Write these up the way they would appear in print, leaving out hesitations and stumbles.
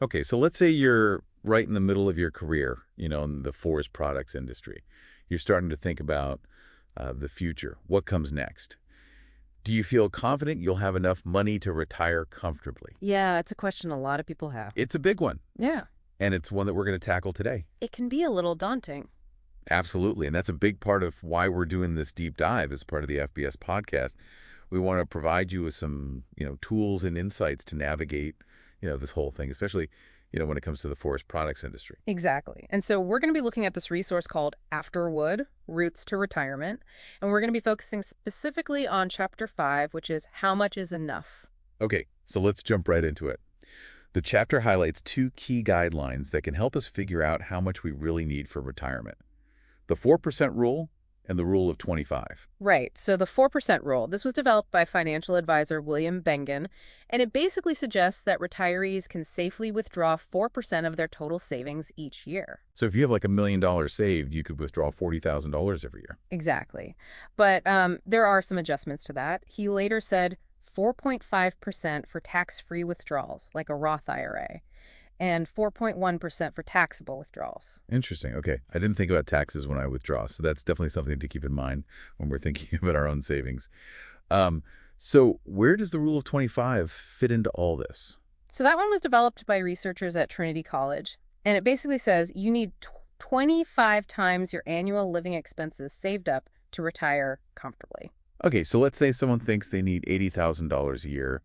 Okay, so let's say you're right in the middle of your career, in the forest products industry. You're starting to think about the future. What comes next? Do you feel confident you'll have enough money to retire comfortably? Yeah, it's a question a lot of people have. It's a big one, Yeah. and it's one that we're going to tackle today. It can be a little daunting. Absolutely, and that's a big part of why we're doing this deep dive as part of the FBS podcast. We want to provide you with some, tools and insights to navigate, this whole thing, especially, when it comes to the forest products industry. Exactly. And so we're going to be looking at this resource called Afterwood, Roots to Retirement. And we're going to be focusing specifically on Chapter 5, which is How Much is Enough? Okay, so let's jump right into it. The chapter highlights two key guidelines that can help us figure out how much we really need for retirement. The 4% rule and the rule of 25. Right. So the 4% rule, this was developed by financial advisor William Bengen, and it basically suggests that retirees can safely withdraw 4% of their total savings each year. So if you have like $1 million saved, you could withdraw $40,000 every year. Exactly. But there are some adjustments to that. He later said 4.5% for tax-free withdrawals, like a Roth IRA, and 4.1% for taxable withdrawals. Interesting. Okay. I didn't think about taxes when I withdraw, so that's definitely something to keep in mind when we're thinking about our own savings. Um, so where does the rule of 25 fit into all this? So that one was developed by researchers at Trinity College, and it basically says you need 25 times your annual living expenses saved up to retire comfortably. Okay, so let's say someone thinks they need $80,000 a year.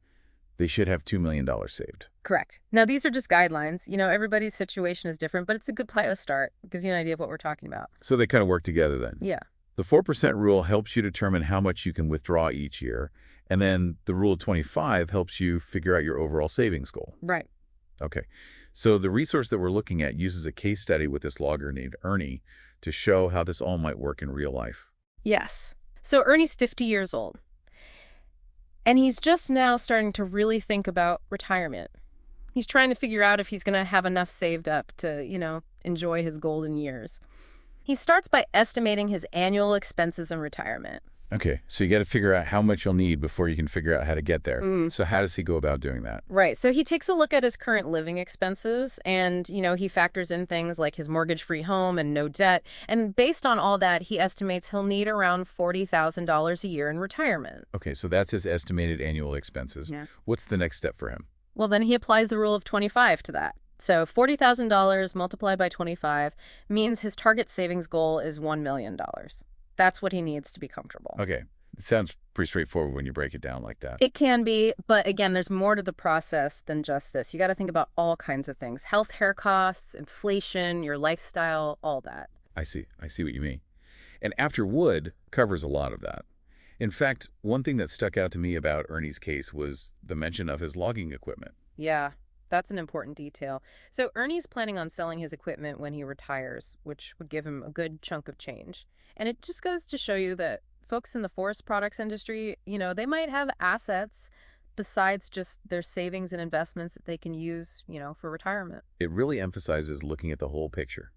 They should have $2 million saved. Correct. Now, these are just guidelines. Everybody's situation is different, but it's a good place to start. It gives you an idea of what we're talking about. So they kind of work together then. Yeah. The 4% rule helps you determine how much you can withdraw each year. And then the rule of 25 helps you figure out your overall savings goal. Right. Okay. So the resource that we're looking at uses a case study with this logger named Ernie to show how this all might work in real life. Yes. So Ernie's 50 years old, and he's just now starting to really think about retirement. He's trying to figure out if he's going to have enough saved up to, enjoy his golden years. He starts by estimating his annual expenses in retirement. Okay, so you got to figure out how much you'll need before you can figure out how to get there. So how does he go about doing that? Right. So he takes a look at his current living expenses and, he factors in things like his mortgage-free home and no debt. And based on all that, he estimates he'll need around $40,000 a year in retirement. Okay, so that's his estimated annual expenses. Yeah. What's the next step for him? Well, then he applies the rule of 25 to that. So $40,000 multiplied by 25 means his target savings goal is $1 million. That's what he needs to be comfortable. Okay, it sounds pretty straightforward when you break it down like that. It can be, but again, there's more to the process than just this. You got to think about all kinds of things: healthcare costs, inflation, your lifestyle, all that. I see what you mean. And Afterwood covers a lot of that. In fact, one thing that stuck out to me about Ernie's case was the mention of his logging equipment. Yeah, that's an important detail. So Ernie's planning on selling his equipment when he retires, which would give him a good chunk of change. And it just goes to show you that folks in the forest products industry, they might have assets besides just their savings and investments that they can use, for retirement. It really emphasizes looking at the whole picture.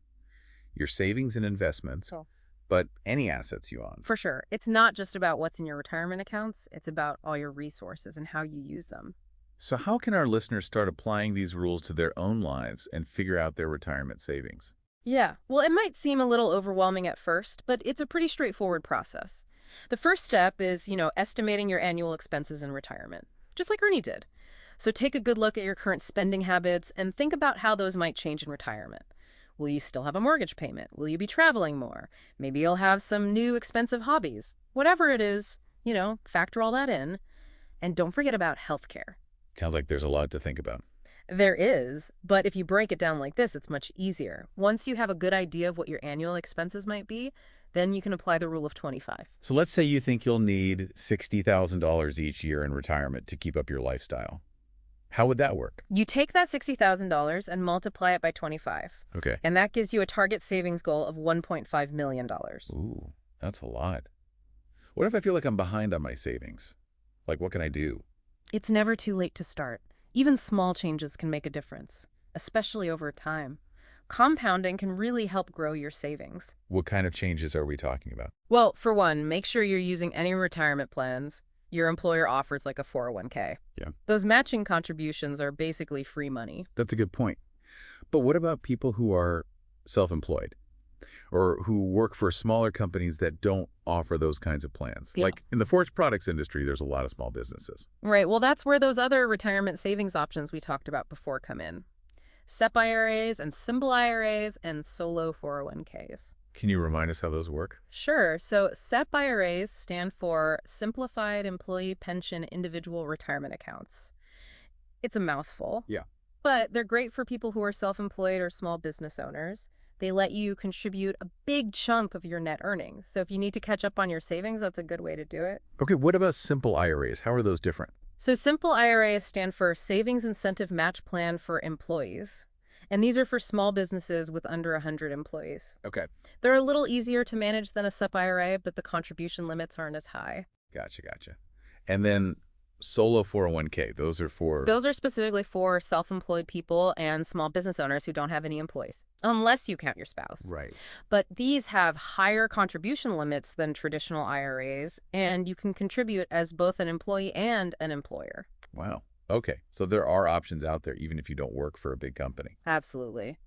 Your savings and investments, So, but any assets you own. for sure, it's not just about what's in your retirement accounts. It's about all your resources and how you use them. So how can our listeners start applying these rules to their own lives and figure out their retirement savings? Yeah, well, it might seem a little overwhelming at first, but it's a pretty straightforward process. The first step is, estimating your annual expenses in retirement, just like Ernie did. So take a good look at your current spending habits and think about how those might change in retirement. Will you still have a mortgage payment? Will you be traveling more? Maybe you'll have some new expensive hobbies. Whatever it is, factor all that in. And don't forget about healthcare. Sounds like there's a lot to think about. There is, but if you break it down like this, it's much easier. Once you have a good idea of what your annual expenses might be, then you can apply the rule of 25. So let's say you think you'll need $60,000 each year in retirement to keep up your lifestyle. How would that work? You take that $60,000 and multiply it by 25, Okay. and that gives you a target savings goal of $1.5 million. Ooh, that's a lot. What if I feel like I'm behind on my savings? Like, what can I do? It's never too late to start. Even small changes can make a difference, especially over time. Compounding can really help grow your savings. What kind of changes are we talking about? Well, for one, make sure you're using any retirement plans your employer offers like a 401k. Yeah. Those matching contributions are basically free money. That's a good point. But what about people who are self-employed or who work for smaller companies that don't offer those kinds of plans? Yeah. Like in the forest products industry, there's a lot of small businesses. Right. Well, that's where those other retirement savings options we talked about before come in. SEP IRAs and symbol IRAs and solo 401ks. Can you remind us how those work? Sure. So SEP IRAs stand for Simplified Employee Pension Individual Retirement Accounts. It's a mouthful, Yeah. but they're great for people who are self-employed or small business owners. They let you contribute a big chunk of your net earnings. So if you need to catch up on your savings, that's a good way to do it. Okay, what about simple IRAs? How are those different? So simple IRAs stand for Savings Incentive Match Plan for Employees. And these are for small businesses with under 100 employees. Okay. They're a little easier to manage than a SEP IRA, but the contribution limits aren't as high. Gotcha. And then solo 401k, those are for... Those are specifically for self-employed people and small business owners who don't have any employees, unless you count your spouse. Right. But these have higher contribution limits than traditional IRAs, and you can contribute as both an employee and an employer. Wow. Okay, so there are options out there even if you don't work for a big company. Absolutely.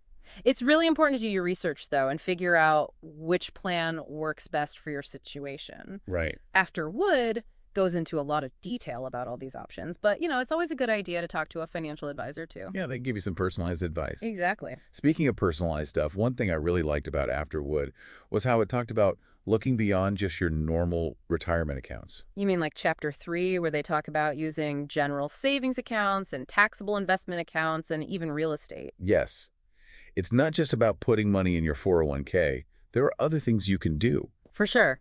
It's really important to do your research, though, and figure out which plan works best for your situation. Right. After Wood goes into a lot of detail about all these options, but, it's always a good idea to talk to a financial advisor, too. Yeah, they give you some personalized advice. Exactly. Speaking of personalized stuff, one thing I really liked about Afterwood was how it talked about looking beyond just your normal retirement accounts. You mean like Chapter 3, where they talk about using general savings accounts and taxable investment accounts and even real estate? Yes. It's not just about putting money in your 401k. There are other things you can do. For sure.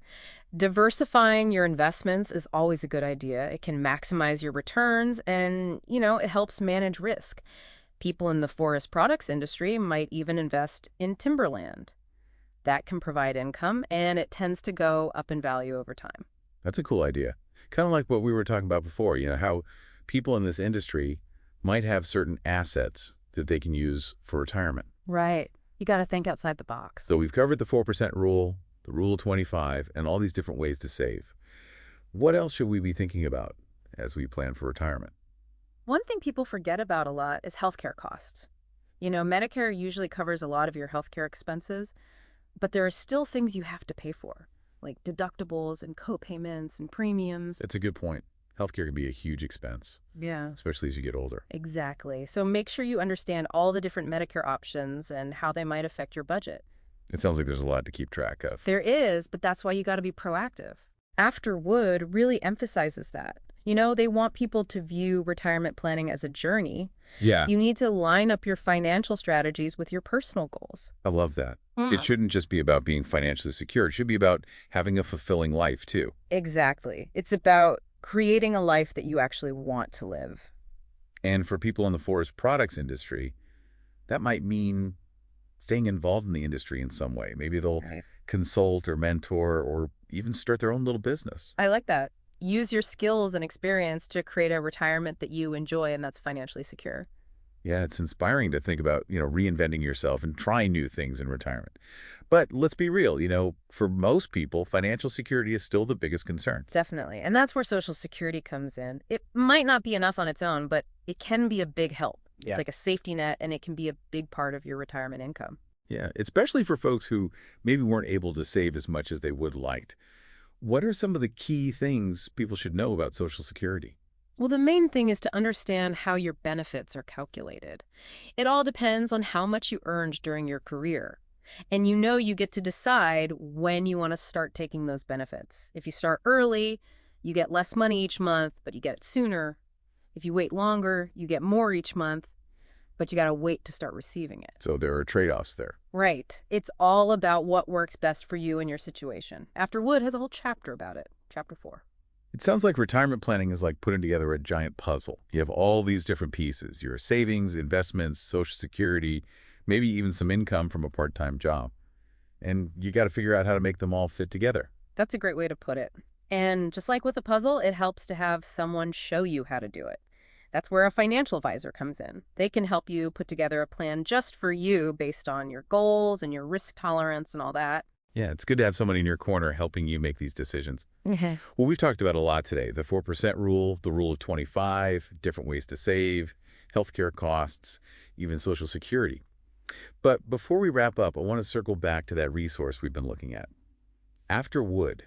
Diversifying your investments is always a good idea. It can maximize your returns and, it helps manage risk. People in the forest products industry might even invest in timberland. That can provide income, and it tends to go up in value over time. That's a cool idea. Kind of like what we were talking about before, how people in this industry might have certain assets that they can use for retirement. Right. You got to think outside the box. So we've covered the 4% rule, the rule of 25, and all these different ways to save. What else should we be thinking about as we plan for retirement? One thing people forget about a lot is healthcare costs. Medicare usually covers a lot of your healthcare expenses, but there are still things you have to pay for, like deductibles and co-payments and premiums. That's a good point. Healthcare can be a huge expense, Yeah, especially as you get older. exactly. So make sure you understand all the different Medicare options and how they might affect your budget. It sounds like there's a lot to keep track of. There is, but that's why you got to be proactive. After Wood really emphasizes that. They want people to view retirement planning as a journey. Yeah, You need to line up your financial strategies with your personal goals. I love that. Mm. It shouldn't just be about being financially secure. It should be about having a fulfilling life, too. Exactly. It's about creating a life that you actually want to live. And for people in the forest products industry, that might mean staying involved in the industry in some way. Maybe they'll Right. consult or mentor or even start their own little business. I like that. Use your skills and experience to create a retirement that you enjoy and that's financially secure. Yeah, it's inspiring to think about, reinventing yourself and trying new things in retirement. But let's be real, for most people, financial security is still the biggest concern. Definitely. And that's where Social Security comes in. It might not be enough on its own, but it can be a big help. It's Yeah. like a safety net, and it can be a big part of your retirement income. Yeah, especially for folks who maybe weren't able to save as much as they would liked. What are some of the key things people should know about Social Security? Well, the main thing is to understand how your benefits are calculated. It all depends on how much you earned during your career. And you get to decide when you want to start taking those benefits. If you start early, you get less money each month, but you get it sooner. If you wait longer, you get more each month, but you got to wait to start receiving it. So there are trade-offs there. Right. It's all about what works best for you and your situation. After Wood has a whole chapter about it, chapter 4. It sounds like retirement planning is like putting together a giant puzzle. You have all these different pieces, your savings, investments, Social Security, maybe even some income from a part-time job. And you got to figure out how to make them all fit together. That's a great way to put it. And just like with a puzzle, it helps to have someone show you how to do it. That's where a financial advisor comes in. They can help you put together a plan just for you based on your goals and your risk tolerance and all that. Yeah, it's good to have someone in your corner helping you make these decisions. Mhm. Well, we've talked about a lot today. The 4% rule, the rule of 25, different ways to save, healthcare costs, even Social Security. But before we wrap up, I want to circle back to that resource we've been looking at. After Wood,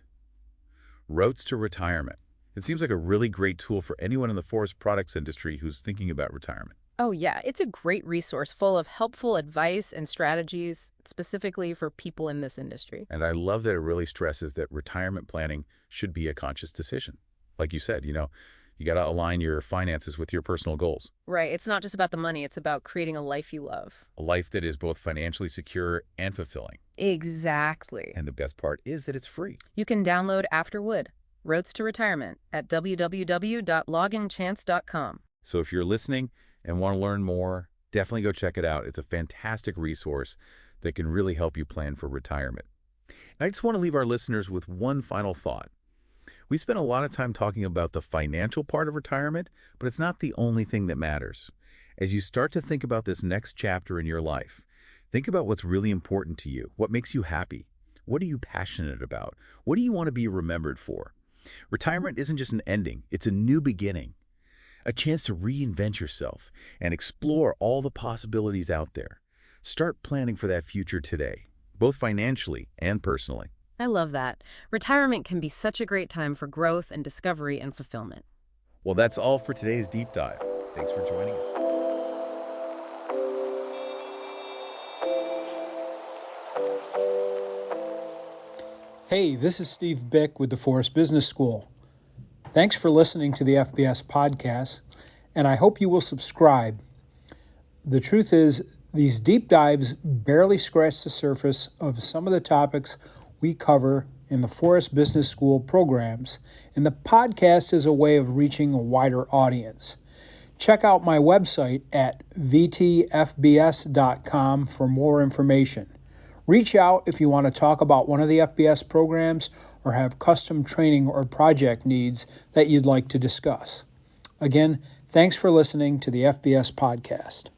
Roads to Retirement. It seems like a really great tool for anyone in the forest products industry who's thinking about retirement. Oh, yeah, it's a great resource full of helpful advice and strategies specifically for people in this industry. And I love that it really stresses that retirement planning should be a conscious decision. Like you said, you got to align your finances with your personal goals. Right, it's not just about the money, it's about creating a life you love. A life that is both financially secure and fulfilling. Exactly. And the best part is that it's free. You can download Afterwood, Roads to Retirement at www.loggingchance.com. So if you're listening and want to learn more, definitely go check it out. It's a fantastic resource that can really help you plan for retirement. I just want to leave our listeners with one final thought. We spent a lot of time talking about the financial part of retirement, but it's not the only thing that matters. As you start to think about this next chapter in your life, think about what's really important to you. What makes you happy? What are you passionate about? What do you want to be remembered for? Retirement isn't just an ending, it's a new beginning. A chance to reinvent yourself and explore all the possibilities out there. Start planning for that future today, both financially and personally. I love that. Retirement can be such a great time for growth and discovery and fulfillment. Well, that's all for today's deep dive. Thanks for joining us. Hey, this is Steve Bick with the Forest Business School. Thanks for listening to the FBS podcast, and I hope you will subscribe. The truth is, these deep dives barely scratch the surface of some of the topics we cover in the Forest Business School programs, and the podcast is a way of reaching a wider audience. Check out my website at vtfbs.com for more information. Reach out if you want to talk about one of the FBS programs or have custom training or project needs that you'd like to discuss. Again, thanks for listening to the FBS podcast.